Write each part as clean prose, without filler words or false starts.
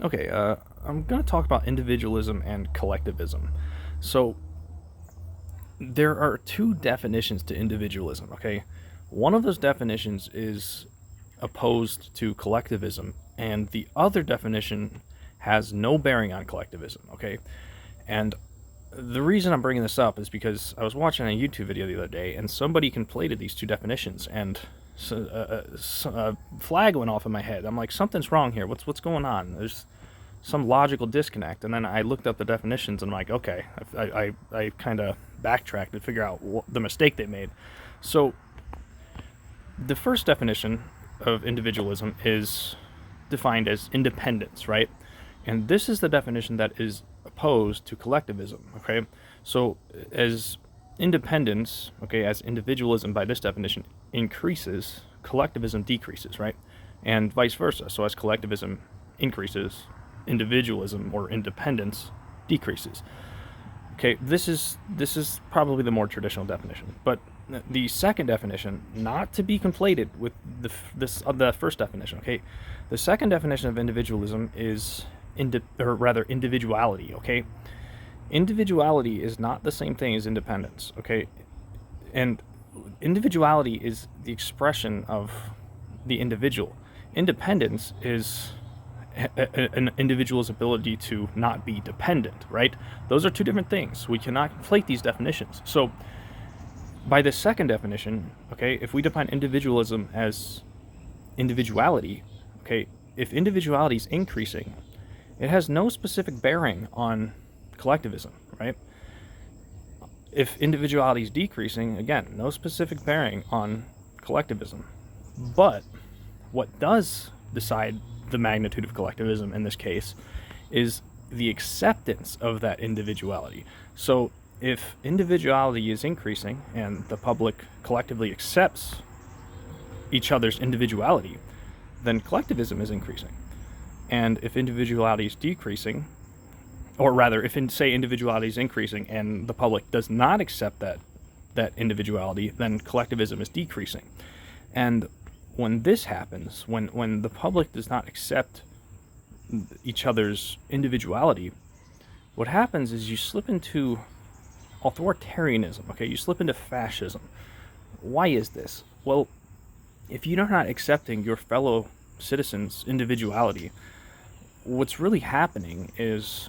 Okay, I'm going to talk about individualism and collectivism. So, there are two definitions to individualism, okay? One of those definitions is opposed to collectivism, and the other definition has no bearing on collectivism, okay? And the reason I'm bringing this up is because I was watching a YouTube video the other day, and somebody conflated these two definitions, and a flag went off in my head. I'm like, something's wrong here. What's going on? There's some logical disconnect. And then I looked up the definitions, and I'm like, okay, I kind of backtracked to figure out the mistake they made. So the first definition of individualism is defined as independence, right? And this is the definition that is opposed to collectivism, okay? So as independence, okay, as individualism by this definition increases, collectivism decreases, right? And vice versa. So as collectivism increases, individualism or independence decreases. Okay, this is probably the more traditional definition, but the second definition, not to be conflated with the first definition. Okay, the second definition of individualism is individuality. Okay, individuality is not the same thing as independence. Okay, and individuality is the expression of the individual. Independence is an individual's ability to not be dependent, right? Those are two different things. We cannot conflate these definitions. So by the second definition, okay, if we define individualism as individuality, okay, if individuality is increasing, it has no specific bearing on collectivism, right? If individuality is decreasing, again, no specific bearing on collectivism. But what does decide the magnitude of collectivism in this case is the acceptance of that individuality. So if individuality is increasing and the public collectively accepts each other's individuality, then collectivism is increasing. And if individuality is decreasing, or rather, if individuality is increasing and the public does not accept that individuality, then collectivism is decreasing. And when this happens, when the public does not accept each other's individuality, what happens is you slip into authoritarianism, okay? You slip into fascism. Why is this? Well, if you're not accepting your fellow citizens' individuality, what's really happening is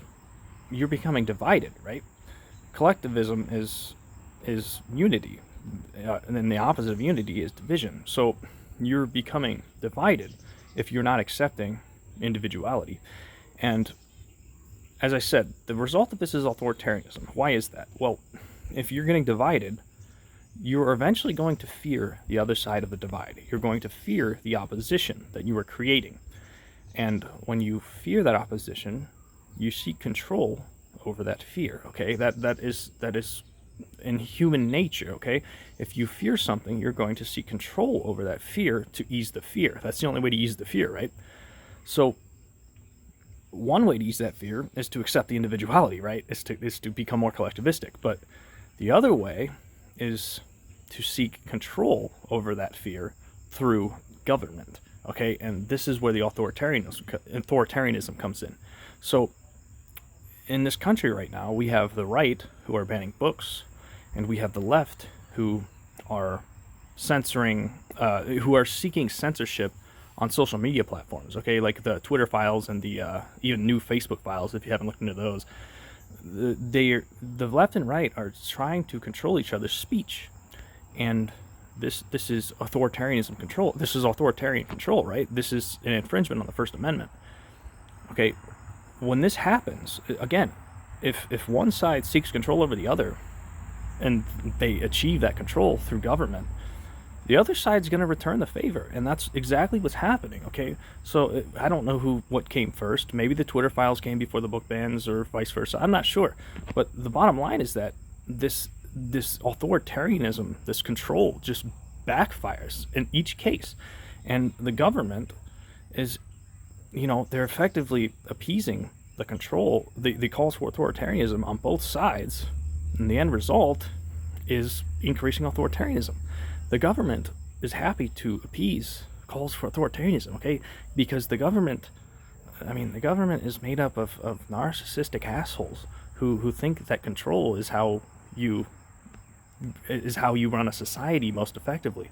you're becoming divided, right? Collectivism is unity, and then the opposite of unity is division. So you're becoming divided if you're not accepting individuality. And as I said, the result of this is authoritarianism. Why is that? Well, if you're getting divided, you're eventually going to fear the other side of the divide. You're going to fear the opposition that you are creating. And when you fear that opposition, you seek control over that fear, okay? That is in human nature, okay? If you fear something, you're going to seek control over that fear to ease the fear. That's the only way to ease the fear, right? So one way to ease that fear is to accept the individuality, right? Is to become more collectivistic. But the other way is to seek control over that fear through government, okay? And this is where the authoritarianism comes in. So in this country right now, we have the right who are banning books, and we have the left who are censoring, who are seeking censorship on social media platforms, okay, like the Twitter files and the even new Facebook files, if you haven't looked into those. The left and right are trying to control each other's speech, and this is authoritarianism control. This is authoritarian control, right? This is an infringement on the First Amendment. Okay, when this happens, again, if one side seeks control over the other, and they achieve that control through government, the other side's going to return the favor, and that's exactly what's happening, okay? So I don't know what came first. Maybe the Twitter files came before the book bans, or vice versa. I'm not sure. But the bottom line is that this authoritarianism, this control, just backfires in each case. And the government is, they're effectively appeasing the control, the calls for authoritarianism on both sides, and the end result is increasing authoritarianism. The government is happy to appease calls for authoritarianism, okay? Because the government I mean, the government is made up of narcissistic assholes who think that control you is how you run a society most effectively.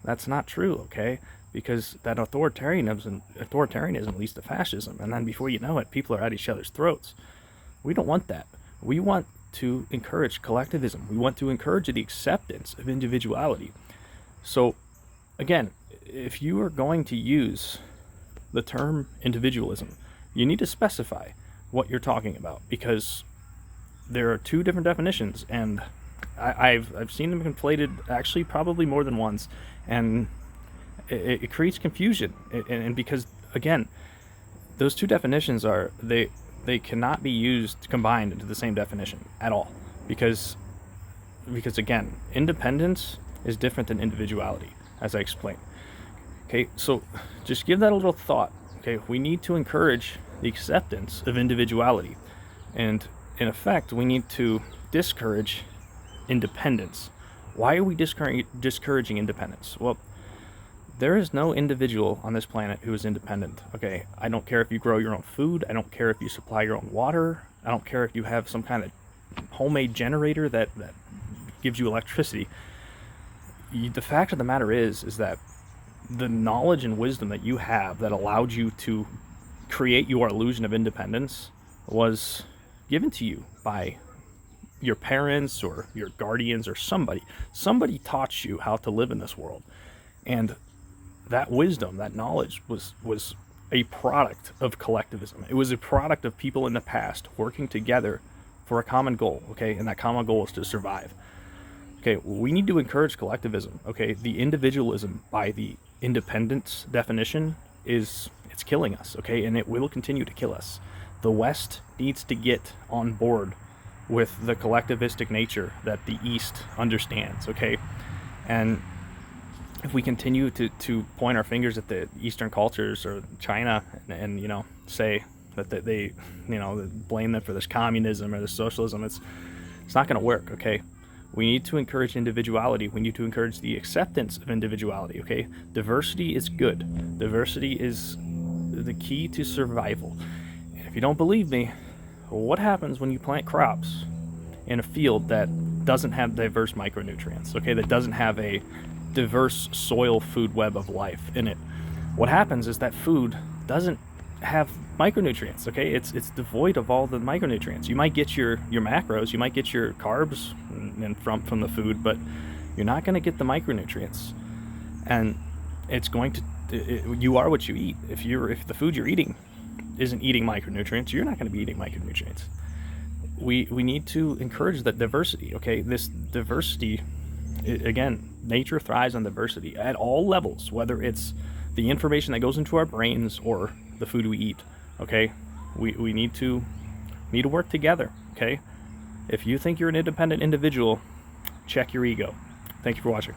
That's not true, okay? Because that authoritarianism leads to fascism, and then before you know it, people are at each other's throats. We don't want that. We want to encourage collectivism. We want to encourage the acceptance of individuality. So, again, if you are going to use the term individualism, you need to specify what you're talking about, because there are two different definitions, and I've seen them conflated actually probably more than once, and it creates confusion. And because, again, those two definitions they cannot be used combined into the same definition at all, because again, independence is different than individuality, as I explained. Okay, so just give that a little thought. Okay, we need to encourage the acceptance of individuality, and in effect, we need to discourage independence. Why are we discouraging independence? Well, there is no individual on this planet who is independent. Okay, I don't care if you grow your own food. I don't care if you supply your own water. I don't care if you have some kind of homemade generator that gives you electricity. The fact of the matter is that the knowledge and wisdom that you have that allowed you to create your illusion of independence was given to you by your parents or your guardians or somebody. Somebody taught you how to live in this world, and that wisdom, that knowledge was a product of collectivism. It was a product of people in the past working together for a common goal, okay? And that common goal is to survive. Okay, we need to encourage collectivism, okay? The individualism by the independence definition it's killing us, okay? And it will continue to kill us. The West needs to get on board with the collectivistic nature that the East understands, okay? And if we continue to point our fingers at the Eastern cultures or China and say that they blame them for this communism or this socialism, it's not going to work, okay? We need to encourage individuality. We need to encourage the acceptance of individuality, okay? Diversity is good. Diversity is the key to survival. And if you don't believe me, what happens when you plant crops in a field that doesn't have diverse micronutrients, okay? That doesn't have a diverse soil food web of life in it. What happens is that food doesn't have micronutrients, okay? It's devoid of all the micronutrients. You might get your macros, you might get your carbs and from the food, but you're not going to get the micronutrients. And it's going to you are what you eat. If the food you're eating isn't eating micronutrients, you're not going to be eating micronutrients. We need to encourage that diversity, okay? This diversity, again, nature thrives on diversity at all levels, whether it's the information that goes into our brains or the food we eat, okay? We need to work together, okay? If you think you're an independent individual, check your ego. Thank you for watching.